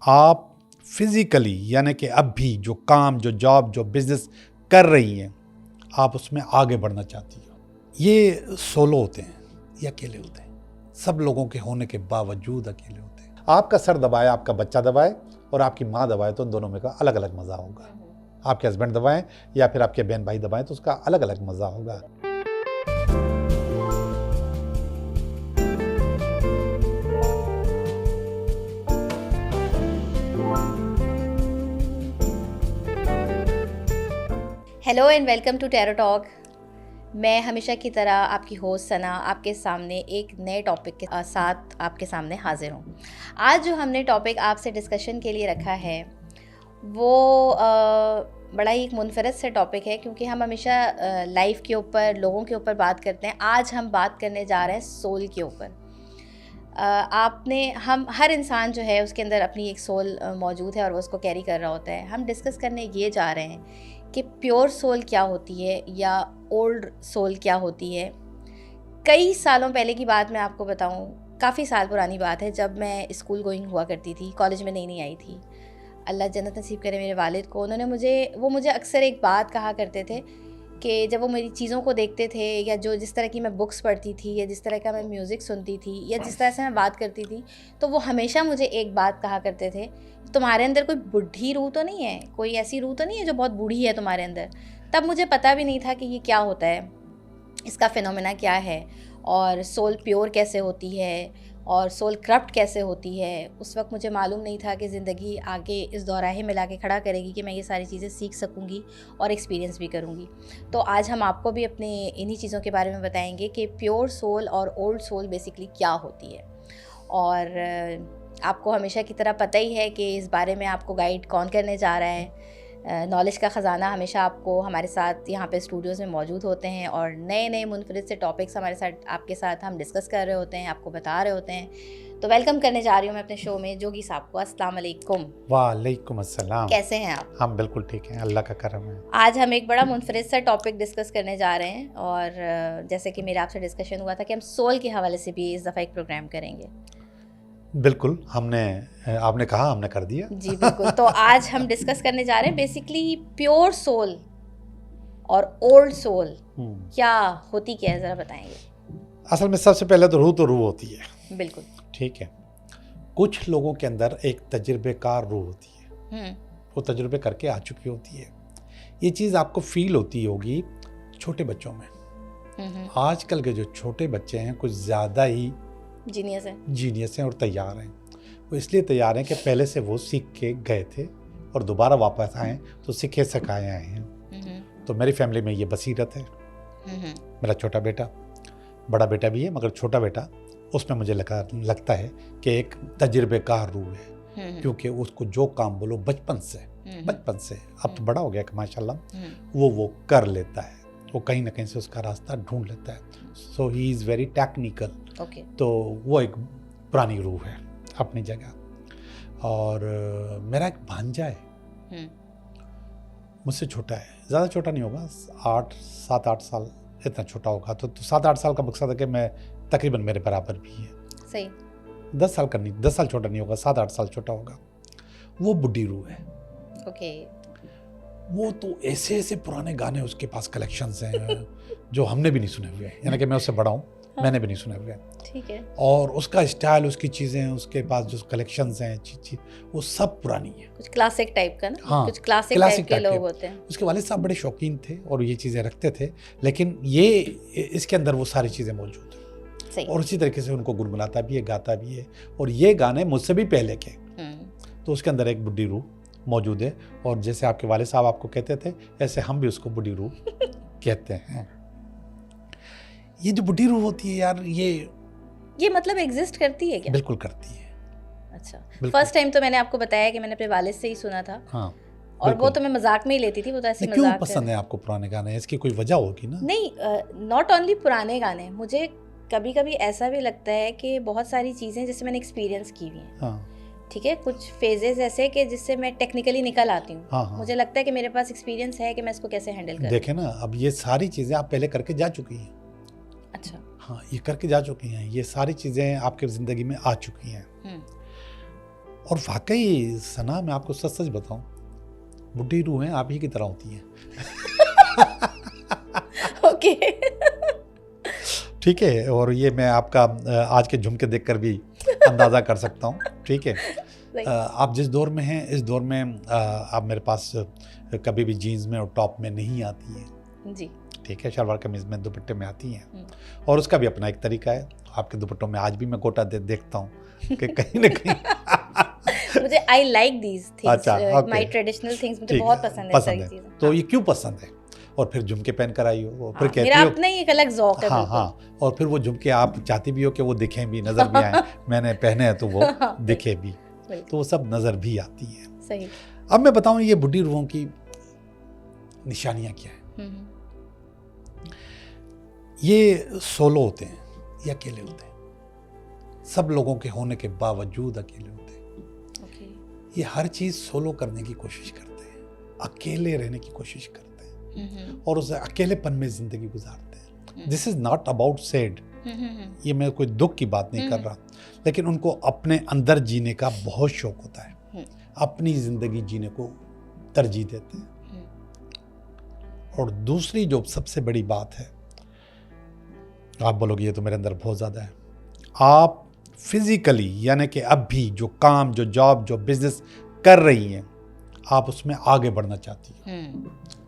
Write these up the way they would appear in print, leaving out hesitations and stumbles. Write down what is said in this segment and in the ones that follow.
आप फिजिकली यानी कि अब भी जो काम, जो जॉब, जो बिजनेस कर रही हैं, आप उसमें आगे बढ़ना चाहती हो, ये सोलो होते हैं, ये अकेले होते हैं। सब लोगों के होने के बावजूद अकेले होते हैं। आपका सर दबाए, आपका बच्चा दबाए और आपकी माँ दबाए तो उन दोनों में का अलग अलग मज़ा होगा। आपके हस्बैंड दबाएं या फिर आपके बहन भाई दबाएं तो उसका अलग अलग मज़ा होगा। Hello and welcome to tarot talk. मैं हमेशा की तरह आपकी होस्ट सना आपके सामने एक नए टॉपिक के साथ आपके सामने हाजिर हूँ। आज जो हमने टॉपिक आपसे डिस्कशन के लिए रखा है वो बड़ा ही एक मुनफरद से टॉपिक है, क्योंकि हम हमेशा लाइफ के ऊपर, लोगों के ऊपर बात करते हैं। आज हम बात करने जा रहे हैं सोल के ऊपर। हम हर इंसान जो है उसके अंदर अपनी एक सोल मौजूद है और वो उसको कैरी कर रहा होता है। हम डिस्कस करने ये जा रहे हैं कि प्योर सोल क्या होती है या ओल्ड सोल क्या होती है। कई सालों पहले की बात मैं आपको बताऊं, काफ़ी साल पुरानी बात है, जब मैं स्कूल गोइंग हुआ करती थी, कॉलेज में नई आई थी। अल्लाह जन्नत नसीब करे मेरे वालिद को। वो मुझे अक्सर एक बात कहा करते थे कि जब वो मेरी चीज़ों को देखते थे या जिस तरह की मैं बुक्स पढ़ती थी या जिस तरह का मैं म्यूज़िक सुनती थी या जिस तरह से मैं बात करती थी, तो वो हमेशा मुझे एक बात कहा करते थे, तुम्हारे अंदर कोई बुढ़ी रूह तो नहीं है, कोई ऐसी रूह तो नहीं है जो बहुत बूढ़ी है तुम्हारे अंदर। तब मुझे पता भी नहीं था कि ये क्या होता है, इसका फिनोमेना क्या है और सोल प्योर कैसे होती है और सोल करप्ट कैसे होती है। उस वक्त मुझे मालूम नहीं था कि ज़िंदगी आगे इस दौराहे में ला के खड़ा करेगी कि मैं ये सारी चीज़ें सीख सकूंगी और एक्सपीरियंस भी करूंगी। तो आज हम आपको भी अपने इन्हीं चीज़ों के बारे में बताएंगे कि प्योर सोल और ओल्ड सोल बेसिकली क्या होती है। और आपको हमेशा की तरह पता ही है कि इस बारे में आपको गाइड कौन करने जा रहा है। नॉलेज का ख़जाना हमेशा आपको हमारे साथ यहाँ पे स्टूडियोज़ में मौजूद होते हैं और नए नए मुनफरिद से टॉपिक्स हमारे साथ आपके साथ हम डिस्कस कर रहे होते हैं, आपको बता रहे होते हैं। तो वेलकम करने जा रही हूँ मैं अपने शो में जोगी साहब को। अस्सलाम वालेकुम। वालेकुम अस्सलाम। कैसे हैं आप? हम बिल्कुल ठीक हैं, अल्लाह का करम है। आज हम एक बड़ा मुनफरिद सा टॉपिक डिस्कस करने जा रहे हैं और जैसे कि मेरा आपसे डिस्कशन हुआ था कि हम सोल के हवाले से भी इस दफ़ा एक प्रोग्राम करेंगे। बिल्कुल, आपने कहा, हमने कर दिया। जी बिल्कुल। तो आज हम डिस्कस करने जा रहे हैं बेसिकली प्योर सोल और ओल्ड सोल क्या होती, क्या है, ज़रा बताएंगे। असल में सबसे पहले तो रूह होती है। बिल्कुल ठीक है। कुछ लोगों के अंदर एक तजुर्बेकार रूह होती है, वो तजुर्बे करके आ चुकी होती है। ये चीज़ आपको फील होती होगी छोटे बच्चों में। आजकल के जो छोटे बच्चे हैं कुछ ज़्यादा ही जीनियस हैं और तैयार हैं। वो इसलिए तैयार हैं कि पहले से वो सीख के गए थे और दोबारा वापस आए तो सीखे सिखाए आए हैं। तो मेरी फैमिली में ये बसीरत है। मेरा छोटा बेटा, बड़ा बेटा भी है, मगर छोटा बेटा उसमें मुझे लगता है कि एक तजुर्बेकार रूह है, क्योंकि उसको जो काम बोलो बचपन से अब तो बड़ा हो गया कि माशाल्लाह वो कर लेता है, वो कहीं ना कहीं से उसका रास्ता ढूंढ लेता है। सो ही इज़ वेरी टेक्निकल। तो वो एक पुरानी रूह है अपनी जगह। और मेरा एक भांजा है, मुझसे छोटा है, ज़्यादा छोटा नहीं होगा, 7-8 साल इतना छोटा होगा। तो 7-8 साल का मकसद है कि मैं तकरीबन मेरे बराबर भी है। सही। 10 साल छोटा नहीं होगा, 7-8 साल छोटा होगा। वो बुढ़ी रूह है। ओके। वो तो ऐसे पुराने गाने उसके पास कलेक्शंस हैं जो हमने भी नहीं सुने हुए, यानी कि मैं उससे बड़ा हूँ, मैंने भी नहीं सुने हुए। ठीक है। और उसका स्टाइल, उसकी चीज़ें, उसके पास जो कलेक्शंस हैं वो सब पुरानी है, कुछ क्लासिक टाइप का ना। हाँ, कुछ क्लासिक टाइप के लोग होते हैं। उसके वालिद साहब बड़े शौकीन थे और ये चीज़ें रखते थे, लेकिन ये इसके अंदर वो सारी चीज़ें मौजूद हैं। और उसी तरीके से उनको गुनगुनाता भी है, गाता भी है। और ये गाने मुझसे भी पहले के, तो उसके अंदर एक बुढ़ी रूह मौजूद है। और जैसे आपके वाले साहब आपको कहते थे, ऐसे हम भी उसको बुढ़ी रूह कहते हैं। ये जो बुढ़ी रूह होती है यार, ये मतलब एग्जिस्ट करती है क्या? बिल्कुल करती है। अच्छा। फर्स्ट टाइम तो मैंने आपको बताया कि मैंने अपने वालिद से ही सुना था। हाँ, और वो तो मैं मजाक में ही लेती थी, वो तो ऐसे मजाक। क्यों पसंद है आपको पुराने गाने? इसकी कोई वजह होगी ना? नहीं, नॉट ओनली पुराने गाने, मुझे कभी कभी ऐसा भी लगता है कि बहुत सारी चीज़ें जैसे मैंने एक्सपीरियंस की हुई हैं। ठीक है, कुछ फेजेस ऐसे कि जिससे मैं टेक्निकली निकल आती हूँ। हाँ। मुझे लगता है कि मेरे पास एक्सपीरियंस है कि मैं इसको कैसे हैंडल करूँ। देखें ना, अब ये सारी चीज़ें आप पहले करके जा चुकी हैं। अच्छा। हाँ, ये करके जा चुकी हैं, ये सारी चीज़ें आपकी ज़िंदगी में आ चुकी हैं। और वाकई सना, मैं आपको सच सच बताऊं, बुढ़ी रूहें आप ही की तरह होती हैं। ओके। ठीक है, और ये मैं आपका आज के झुमके देखकर भी अंदाज़ा कर सकता हूँ। ठीक है, आप जिस दौर में हैं, इस दौर में आप मेरे पास कभी भी जीन्स में और टॉप में नहीं आती हैं जी। ठीक है, शलवार कमीज़ में, दुपट्टे में आती हैं, और उसका भी अपना एक तरीका है। आपके दुपट्टों में आज भी मैं गोटा देखता हूँ कि कहीं ना कहीं मुझे आई लाइक दीज थिंग्स, अच्छा, माय ट्रेडिशनल थिंग्स मुझे बहुत पसंद है। तो ये क्यों पसंद है? और फिर झुमके पहन कर आई हो, फिर कहती मेरा हो अपना ही एक अलग ज़ौक़ है। हाँ, और फिर वो झुमके आप चाहती भी हो कि वो दिखें भी, नज़र भी आए, मैंने पहने हैं तो वो दिखे भी, तो वो सब नज़र भी आती है। सही। अब मैं बताऊं ये बुढ़ी रूहों की निशानियां क्या है। ये सोलो होते हैं या अकेले होते हैं, सब लोगों के होने के बावजूद अकेले होते हैं। ये हर चीज़ सोलो करने की कोशिश करते हैं, अकेले रहने की कोशिश करते हैं, और उस अकेलेपन में जिंदगी गुजारते हैं। This is not about sad, ये मैं कोई दुख की बात नहीं कर रहा, लेकिन उनको अपने अंदर जीने का बहुत शौक होता है, अपनी जिंदगी जीने को तरजीह देते हैं। और दूसरी जो सबसे बड़ी बात है, आप बोलोगे ये तो मेरे अंदर बहुत ज़्यादा है, आप फिजिकली यानी कि अब भी जो काम, जो जॉब, जो बिजनेस कर रही हैं, आप उसमें आगे बढ़ना चाहती हैं,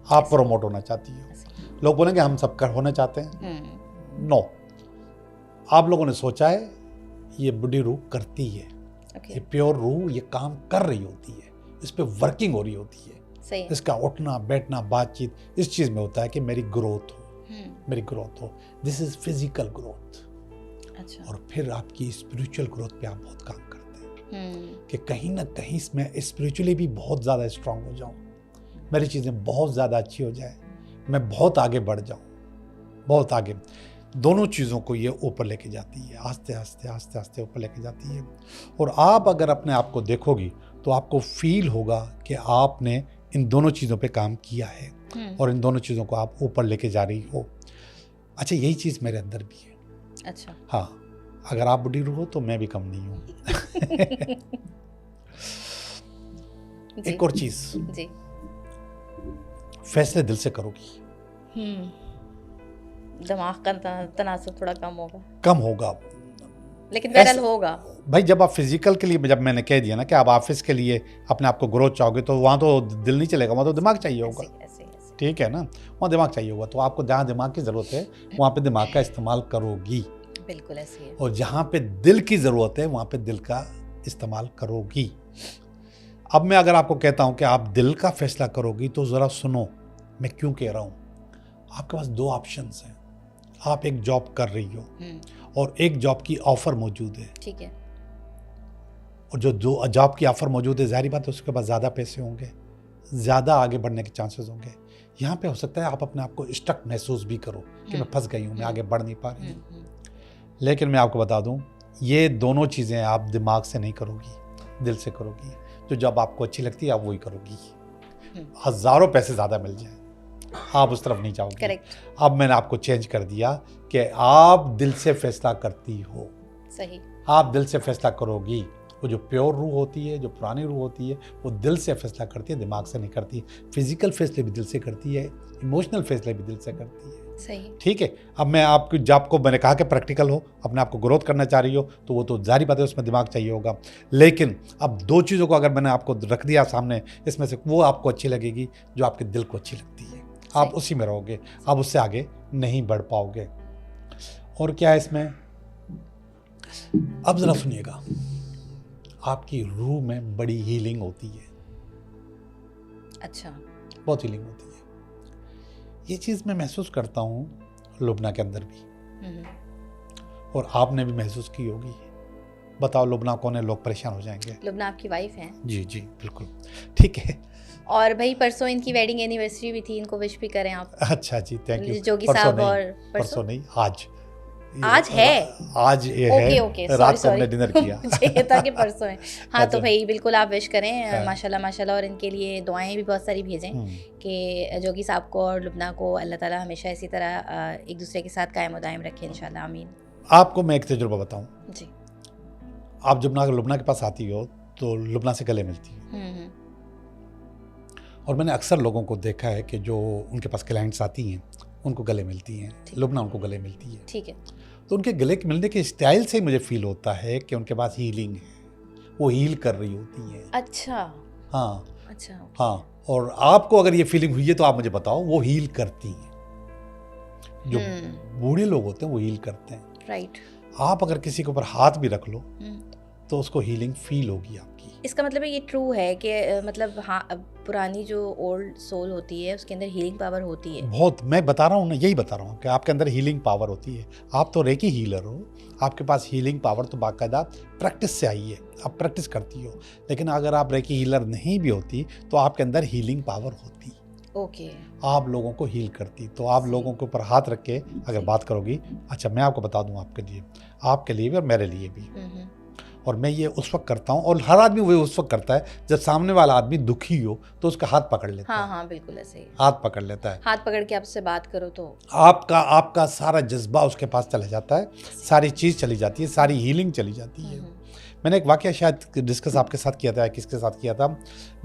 आप प्रमोट होना चाहती हैं। लोग बोलेंगे हम सब कर होना चाहते हैं, नो, आप लोगों ने सोचा है ये बुढ़ी रूह करती है, ये प्योर रूह ये काम कर रही होती है, इस पे वर्किंग हो रही होती है, सही है। इसका उठना बैठना बातचीत इस चीज़ में होता है कि मेरी ग्रोथ हो, मेरी ग्रोथ हो, दिस इज फिजिकल ग्रोथ। अच्छा। और फिर आपकी स्पिरिचुअल ग्रोथ पे आप बहुत काम करते हैं कि कहीं ना कहीं मैं स्पिरिचुअली भी बहुत ज़्यादा स्ट्रांग हो जाऊँ, मेरी चीज़ें बहुत ज़्यादा अच्छी हो जाए, मैं बहुत आगे बढ़ जाऊँ, बहुत आगे। दोनों चीज़ों को ये ऊपर लेके जाती है, आस्ते आस्ते आस्ते आस्ते ऊपर लेके जाती है। और आप अगर अपने आप को देखोगी तो आपको फील होगा कि आपने इन दोनों चीज़ों पे काम किया है और इन दोनों चीज़ों को आप ऊपर लेके जा रही हो। अच्छा, यही चीज़ मेरे अंदर भी है। अच्छा। हाँ, अगर आप बुढ़ी रूह हो तो मैं भी कम नहीं हूँ। एक और चीज़ जी, फैसले दिल से करोगी, दिमाग का तनासुर थोड़ा कम होगा, लेकिन बहरहाल होगा भाई। जब आप फिजिकल के लिए, जब मैंने कह दिया ना कि आप ऑफिस के लिए अपने आप को ग्रोथ चाहोगे, तो वहाँ तो दिल नहीं चलेगा, वहाँ तो दिमाग चाहिए होगा, ठीक है ना, वहाँ दिमाग चाहिए होगा। तो आपको जहाँ दिमाग की ज़रूरत है वहाँ पे दिमाग का इस्तेमाल करोगी, बिल्कुल ऐसे है। और जहाँ पे दिल की ज़रूरत है वहाँ पे दिल का इस्तेमाल करोगी। अब मैं अगर आपको कहता हूँ कि आप दिल का फैसला करोगी, तो ज़रा सुनो मैं क्यों कह रहा हूँ। आपके पास दो ऑप्शंस हैं, आप एक जॉब कर रही हो और एक जॉब की ऑफर मौजूद है, ठीक है, और जो जॉब की ऑफर मौजूद है, जाहिर बात है उसके पास ज़्यादा पैसे होंगे, ज़्यादा आगे बढ़ने के चांसेस होंगे। यहाँ पे हो सकता है आप अपने आप को स्टक महसूस भी करो कि मैं फंस गई हूँ, मैं आगे बढ़ नहीं पा रही हूँ। लेकिन मैं आपको बता दूँ, ये दोनों चीज़ें आप दिमाग से नहीं करोगी, दिल से करोगी। जो जॉब आपको अच्छी लगती है आप वही करोगी, हज़ारों पैसे ज़्यादा मिल जाए आप उस तरफ नहीं जाओगे। अब मैंने आपको चेंज कर दिया कि आप दिल से फैसला करती हो, सही, आप दिल से फैसला करोगी। वो जो प्योर रूह होती है, जो पुरानी रूह होती है, वो दिल से फैसला करती है, दिमाग से नहीं करती। फिजिकल फैसले भी दिल से करती है, इमोशनल फैसले भी दिल से करती है, सही, ठीक है। अब मैं आपकी जॉब को, मैंने कहा कि प्रैक्टिकल हो, अपने आप को ग्रोथ करना चाह रही हो, तो वो तो जारी बात है, उसमें दिमाग चाहिए होगा। लेकिन अब दो चीज़ों को अगर मैंने आपको रख दिया सामने, इसमें से वो आपको अच्छी लगेगी जो आपके दिल को अच्छी लगती है, आप उसी में रहोगे, आप उससे आगे नहीं बढ़ पाओगे। और क्या है इसमें, अब जरा सुनिएगा, आपकी रूह में बड़ी हीलिंग होती है। अच्छा, बहुत हीलिंग होती है। ये चीज़ मैं महसूस करता हूँ लुबना के अंदर भी, और आपने भी महसूस की होगी। बताओ, लुबना कौन है, लोग परेशान हो जाएंगे। लुबना आपकी वाइफ है? जी जी बिल्कुल, ठीक है। और भाई परसों इनकी वेडिंग एनिवर्सरी भी थी, इनको विश भी करें आप। अच्छा जी, थैंक यू। जोगी साहब, और परसों नहीं, आज है, आज ये ओके, है, रात को हमने डिनर किया। मुझे था कि परसों है। हाँ, तो भाई बिल्कुल आप विश करें, माशाल्लाह माशाल्लाह, और इनके लिए दुआएं भी बहुत सारी भेजें कि जोगी साहब को और लुबना को अल्लाह ताला हमेशा इसी तरह एक दूसरे के साथ कायम दायम रखें इंशाल्लाह, आमीन। आपको मैं एक तजुर्बा बताऊं जी। आप जब लुबना के पास आती हो तो लुबना से गले मिलती है। और मैंने अक्सर लोगों को देखा है कि जो उनके पास क्लाइंट्स आती हैं उनको गले मिलती हैं, लुबना उनको गले मिलती है। ठीक है। तो उनके गले के मिलने के स्टाइल से मुझे फील होता है कि उनके पास हीलिंग है, वो हील कर रही होती है। अच्छा। हाँ अच्छा। हाँ, और आपको अगर ये फीलिंग हुई है तो आप मुझे बताओ, वो हील करती हैं। जो बूढ़े लोग होते हैं वो हील करते हैं। राइट। आप अगर किसी के ऊपर हाथ भी रख लो तो उसको हीलिंग फील होगी आपकी। इसका मतलब है ये ट्रू है कि मतलब हाँ, पुरानी जो ओल्ड सोल होती है उसके अंदर हीलिंग पावर होती है। बहुत, मैं बता रहा हूँ ना, यही बता रहा हूँ कि आपके अंदर हीलिंग पावर होती है। आप तो रेकी हीलर हो, आपके पास हीलिंग पावर तो बाकायदा प्रैक्टिस से आई है, आप प्रैक्टिस करती हो। लेकिन अगर आप रेकी हीलर नहीं भी होती तो आपके अंदर हीलिंग पावर होती। ओके। आप लोगों को हील करती। तो आप लोगों के ऊपर हाथ रख के अगर बात करोगी, अच्छा मैं आपको बता दूं, आपके लिए भी और मेरे लिए भी, और मैं ये उस वक्त करता हूँ, और हर आदमी वो उस वक्त करता है जब सामने वाला आदमी दुखी हो तो उसका हाथ पकड़ लेता है। हाँ बिल्कुल ऐसे ही हाथ पकड़ लेता है, हाथ पकड़ के आपसे बात करो तो आपका सारा जज्बा उसके पास चला जाता है, सारी चीज़ चली जाती है, सारी हीलिंग चली जाती है। मैंने एक वाकया शायद डिस्कस आपके साथ किया था, किसके साथ किया था,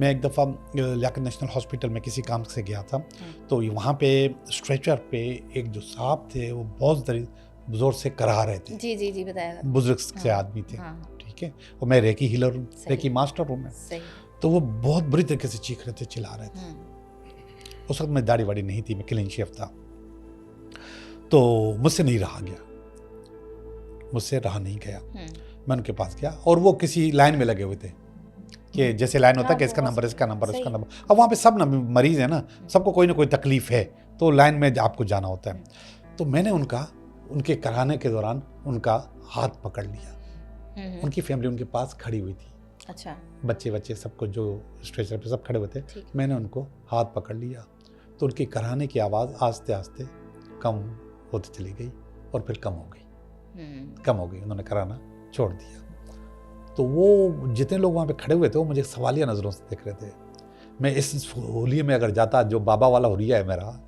मैं एक दफ़ा लियाकत नेशनल हॉस्पिटल में किसी काम से गया था, तो वहाँ पे स्ट्रेचर पे एक जो साहब थे वो बहुत जोर से करा रहे थे। जी बताया, बुजुर्ग से आदमी थे। ठीक है, और मैं रेकी हीलर हूँ, रेकी मास्टर हूँ मैं। तो वो बहुत बुरी तरीके से चीख रहे थे, चिल्ला रहे थे। उस वक्त मैं दाढ़ी वाड़ी नहीं थी, मैं क्लीन शेव था। तो मुझसे नहीं रहा नहीं गया। मैं उनके पास गया और वो किसी लाइन में लगे हुए थे कि जैसे लाइन होता है कि इसका नंबर, इसका नंबर, इसका नंबर। अब वहाँ पे सब मरीज है ना, सबको कोई ना कोई तकलीफ है, तो लाइन में आपको जाना होता है। तो मैंने उनके कराने के दौरान उनका हाथ पकड़ लिया। उनकी फैमिली उनके पास खड़ी हुई थी। अच्छा। बच्चे सबको जो स्ट्रेचर पे सब खड़े हुए थे, मैंने उनको हाथ पकड़ लिया। तो उनके कराने की आवाज़ आस्ते आस्ते कम होती चली गई और फिर कम हो गई। उन्होंने कराना छोड़ दिया। तो वो जितने लोग वहाँ पे खड़े हुए थे वो मुझे सवालिया नज़रों से देख रहे थे। मैं इस होलिये में अगर जाता, जो बाबा वाला होलिया है मेरा,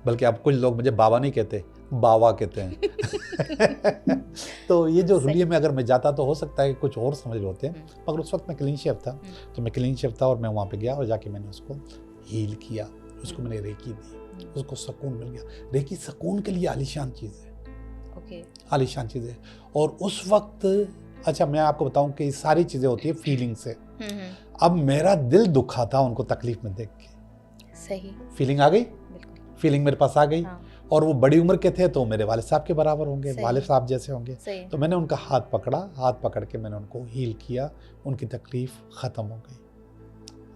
बल्कि अब कुछ लोग मुझे बाबा नहीं कहते, बाबा कहते हैं। तो ये जो होलिये में अगर मैं जाता तो हो सकता है कि कुछ और समझ रहे होते हैं, मगर उस वक्त मैं क्लीन शेव था। तो मैं क्लीन शेव था और मैं वहाँ पे गया और जाके मैंने उसको हील किया, उसको मैंने रेकी दी, उसको सुकून मिल गया। रेकी सुकून के लिए आलीशान चीज़ है। आलीशान चीज़ है। और उस वक्त, अच्छा मैं आपको बताऊं कि सारी चीज़ें होती है फीलिंग से। अब मेरा दिल दुखा था उनको तकलीफ में देख के। सही फीलिंग आ गई, फीलिंग मेरे पास आ गई। हाँ। और वो बड़ी उम्र के थे तो मेरे वालिद साहब के बराबर होंगे, वालिद साहब जैसे होंगे। तो मैंने उनका हाथ पकड़ के मैंने उनको हील किया, उनकी तकलीफ ख़त्म हो गई।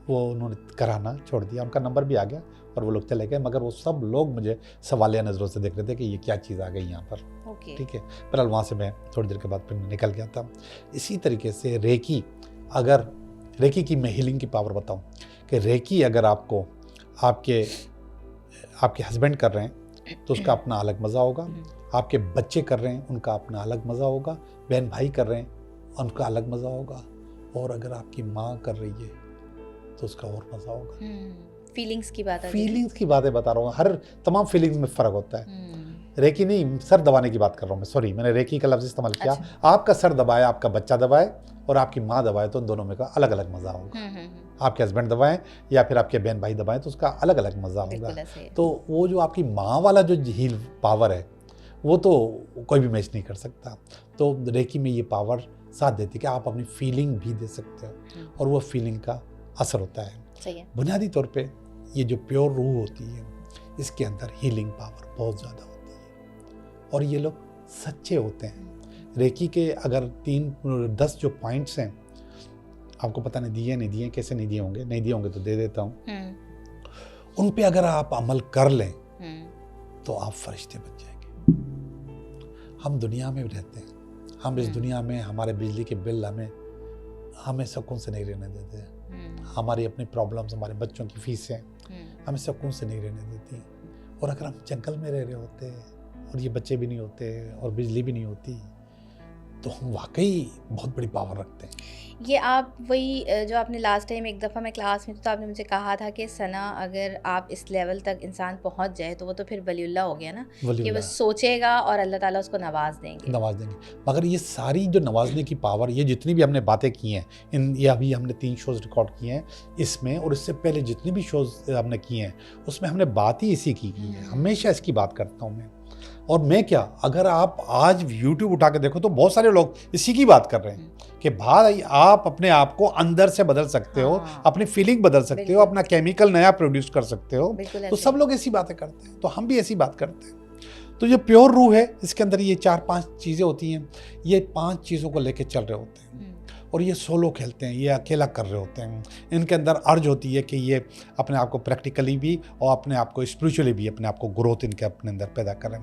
वो उन्होंने कराना छोड़ दिया, उनका नंबर भी आ गया और वो लोग चले गए। मगर वो सब लोग मुझे सवालिया नज़रों से देख रहे थे कि ये क्या चीज़ आ गई यहाँ पर। ठीक है, फिलहाल वहाँ से मैं थोड़ी देर के बाद फिर निकल गया था। इसी तरीके से रेकी, अगर रेकी की मैं हीलिंग की पावर बताऊँ कि रेकी अगर आपको आपके हस्बैंड कर रहे हैं तो उसका अपना अलग मज़ा होगा, आपके बच्चे कर रहे हैं उनका अपना अलग मज़ा होगा, बहन भाई कर रहे हैं उनका अलग मज़ा होगा, और अगर आपकी माँ कर रही है तो उसका और मज़ा होगा। फीलिंग्स की बातें बता रहा हूँ, हर तमाम फीलिंग्स में फ़र्क होता है। रेकी नहीं, सर दबाने की बात कर रहा हूँ मैं, सॉरी मैंने रेकी का लफ्ज़ इस्तेमाल किया। अच्छा। आपका सर दबाए, आपका बच्चा दबाए और आपकी माँ दबाए तो दोनों में का अलग अलग मज़ा होगा। आपके हस्बैंड दबाएं या फिर आपके बहन भाई दबाएं तो उसका अलग अलग मज़ा होगा। तो वो जो आपकी माँ वाला जो हील पावर है वो तो कोई भी मैच नहीं कर सकता। तो रेकी में ये पावर साथ देती है कि आप अपनी फीलिंग भी दे सकते हो और वो फीलिंग का असर होता है। बुनियादी तौर पे ये जो प्योर रूह होती है इसके अंदर हीलिंग पावर बहुत ज़्यादा होती है और ये लोग सच्चे होते हैं। रेकी के अगर 10 जो पॉइंट्स हैं, आपको पता नहीं दिए कैसे नहीं दिए होंगे तो दे देता हूँ। उन पे अगर आप अमल कर लें तो आप फरिश्ते बन जाएंगे। हम दुनिया में रहते हैं, हम इस दुनिया में हमारे बिजली के बिल हमें सुकून से नहीं रहने देते। हमारी अपनी प्रॉब्लम्स, हमारे बच्चों की फीसें हमें सुकून से नहीं रहने देती। और अगर हम जंगल में रह रहे होते और ये बच्चे भी नहीं होते और बिजली भी नहीं होती तो हम वाकई बहुत बड़ी पावर रखते हैं। ये आप वही जो आपने लास्ट टाइम एक दफ़ा मैं क्लास में थी तो आपने मुझे कहा था कि सना अगर आप इस लेवल तक इंसान पहुंच जाए तो वो तो फिर वलीउल्लाह हो गया ना, कि वो वलीउल्लाह सोचेगा और अल्लाह ताला उसको नवाज देंगे। नवाज देंगे। मगर ये सारी जो नवाजने की पावर, ये जितनी भी हमने बातें की हैं, ये अभी हमने 3 शोज़ रिकॉर्ड किए हैं इसमें, और इससे पहले जितनी भी शोज़ हमने किए हैं उसमें हमने बात ही इसी की है। हमेशा इसकी बात करता हूँ मैं। और मैं क्या, अगर आप आज यूट्यूब उठा के देखो तो बहुत सारे लोग इसी की बात कर रहे हैं कि भाई आप अपने आप को अंदर से बदल सकते हो, अपनी फीलिंग बदल सकते हो, अपना केमिकल नया प्रोड्यूस कर सकते हो। तो सब लोग ऐसी बातें करते हैं, तो हम भी ऐसी बात करते हैं। तो ये प्योर रूह है, इसके अंदर ये 4-5 चीज़ें होती हैं, ये 5 चीज़ों को लेके चल रहे होते हैं। और ये सोलो खेलते हैं, ये अकेला कर रहे होते हैं। इनके अंदर अर्ज होती है कि ये अपने आप को प्रैक्टिकली भी और अपने आप को स्पिरिचुअली भी अपने आप को ग्रोथ इनके अपने अंदर पैदा करें।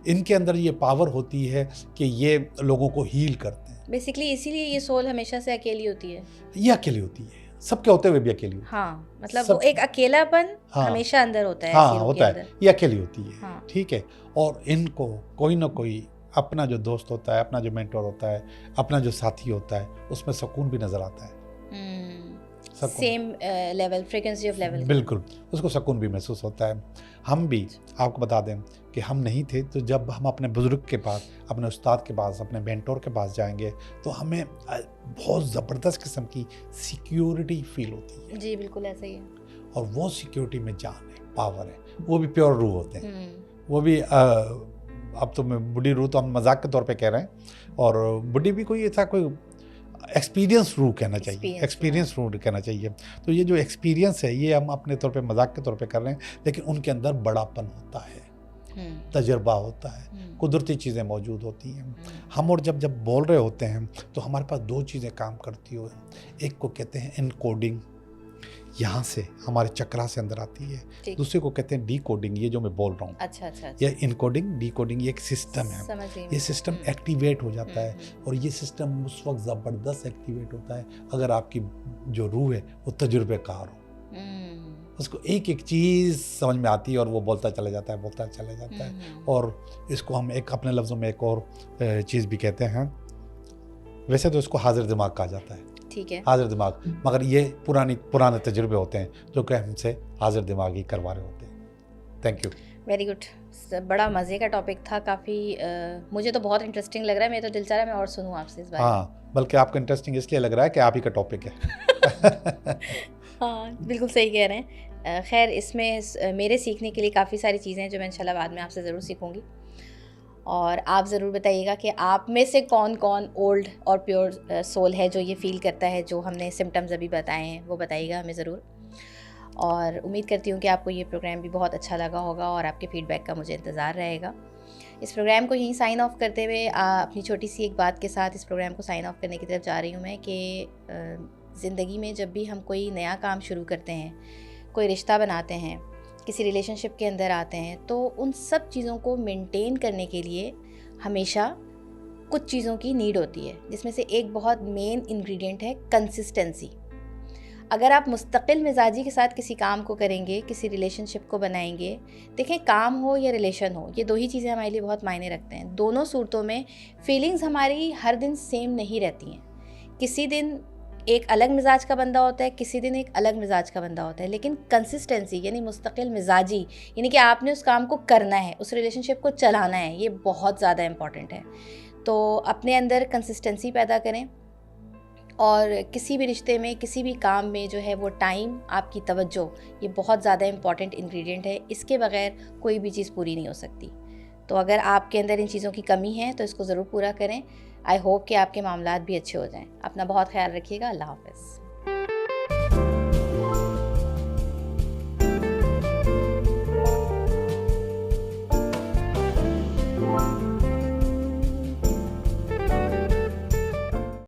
इनके अंदर ये पावर होती है कि ये लोगों को हील करते हैं। बेसिकली इसीलिए ये सोल हमेशा से अकेली होती है। ये अकेली होती है, सबके होते हुए भी अकेली होती है। हाँ, मतलब वो एक अकेलापन हमेशा अंदर होता है। हाँ, होता है, ये अकेली होती है। हाँ। ठीक है। और इनको कोई ना कोई अपना जो दोस्त होता है, अपना जो मेंटर होता है, अपना जो साथी होता है, उसमें सुकून भी नजर आता है। Same level, frequency of level, बिल्कुल, उसको सुकून भी महसूस होता है। हम भी आपको बता दें कि हम नहीं थे, तो जब हम अपने बुजुर्ग के पास, अपने उस्ताद के पास, अपने मेंटर के पास जाएंगे तो हमें बहुत ज़बरदस्त किस्म की सिक्योरिटी फील होती है। जी बिल्कुल ऐसा ही है। और वो सिक्योरिटी में जान है, पावर है, वो भी प्योर रूह होते हैं। वो भी अब तो मैं बुढ़ी रूह तो हम मजाक के तौर पे कह रहे हैं, और बुढ़ी भी कोई ऐसा कोई एक्सपीरियंस रूह कहना चाहिए, एक्सपीरियंस रूह कहना चाहिए। तो ये जो एक्सपीरियंस है ये हम अपने तौर पे मजाक के तौर पे कर रहे हैं, लेकिन उनके अंदर बड़ापन होता है, तजर्बा होता है, कुदरती चीज़ें मौजूद होती हैं। हम और जब बोल रहे होते हैं तो हमारे पास 2 चीज़ें काम करती हो। एक को कहते हैं इनकोडिंग, यहाँ से हमारे चक्रा से अंदर आती है। दूसरे को कहते हैं डीकोडिंग, ये जो मैं बोल रहा हूँ। अच्छा। ये इनकोडिंग डीकोडिंग ये एक सिस्टम है। ये सिस्टम एक्टिवेट हो जाता है, और ये सिस्टम उस वक्त ज़बरदस्त एक्टिवेट होता है अगर आपकी जो रूह है वो तजुर्बेकार हो। उसको एक एक चीज़ समझ में आती है और वो बोलता चला जाता है। और इसको हम एक अपने लफ्ज़ों में एक और चीज़ भी कहते हैं, वैसे तो इसको हाजिर दिमाग कहा जाता है। ठीक है, हाजिर दिमाग, मगर ये पुराने तजुर्बे होते हैं जो कि हमसे हाजिर दिमाग ही करवा रहे होते हैं। Thank you. Very good. बड़ा मज़े का टॉपिक था, काफ़ी मुझे तो बहुत इंटरेस्टिंग लग रहा है। मैं तो दिल चाह रहा है मैं और सुनूं आपसे इस बारे में। हाँ, बल्कि आपको इंटरेस्टिंग इसलिए लग रहा है कि आप ही का टॉपिक है। हाँ बिल्कुल सही कह रहे हैं। खैर, इसमें मेरे सीखने के लिए काफ़ी सारी चीज़ें हैं जो मैं इंशाल्लाह बाद में आपसे ज़रूर सीखूंगी। और आप ज़रूर बताइएगा कि आप में से कौन कौन ओल्ड और प्योर सोल है जो ये फ़ील करता है, जो हमने सिम्टम्स अभी बताए हैं वो बताइएगा हमें ज़रूर। और उम्मीद करती हूँ कि आपको ये प्रोग्राम भी बहुत अच्छा लगा होगा और आपके फ़ीडबैक का मुझे इंतज़ार रहेगा। इस प्रोग्राम को यहीं साइन ऑफ करते हुए अपनी छोटी सी एक बात के साथ इस प्रोग्राम को साइन ऑफ करने की तरफ जा रही हूँ मैं कि ज़िंदगी में जब भी हम कोई नया काम शुरू करते हैं, कोई रिश्ता बनाते हैं, किसी रिलेशनशिप के अंदर आते हैं, तो उन सब चीज़ों को मेंटेन करने के लिए हमेशा कुछ चीज़ों की नीड होती है, जिसमें से एक बहुत मेन इंग्रेडिएंट है कंसिस्टेंसी। अगर आप मुस्तकिल मिजाजी के साथ किसी काम को करेंगे, किसी रिलेशनशिप को बनाएंगे, देखें काम हो या रिलेशन हो, ये 2 ही चीज़ें हमारे लिए बहुत मायने रखते हैं। दोनों सूरतों में फीलिंग्स हमारी हर दिन सेम नहीं रहती हैं। किसी दिन एक अलग मिजाज का बंदा होता है, किसी दिन एक अलग मिजाज का बंदा होता है, लेकिन कंसिस्टेंसी यानी मुस्तकिल मिजाजी, यानी कि आपने उस काम को करना है, उस रिलेशनशिप को चलाना है, ये बहुत ज़्यादा इम्पॉर्टेंट है। तो अपने अंदर कंसिस्टेंसी पैदा करें, और किसी भी रिश्ते में, किसी भी काम में जो है वो टाइम, आपकी तवज्जो, ये बहुत ज़्यादा इम्पॉर्टेंट इंग्रेडिएंट है। इसके बगैर कोई भी चीज़ पूरी नहीं हो सकती। तो अगर आपके अंदर इन चीज़ों की कमी है तो इसको ज़रूर पूरा करें। आई होप कि आपके मामलात भी अच्छे हो जाएं। अपना बहुत ख्याल रखिएगा। अल्लाह हाफ़िज़।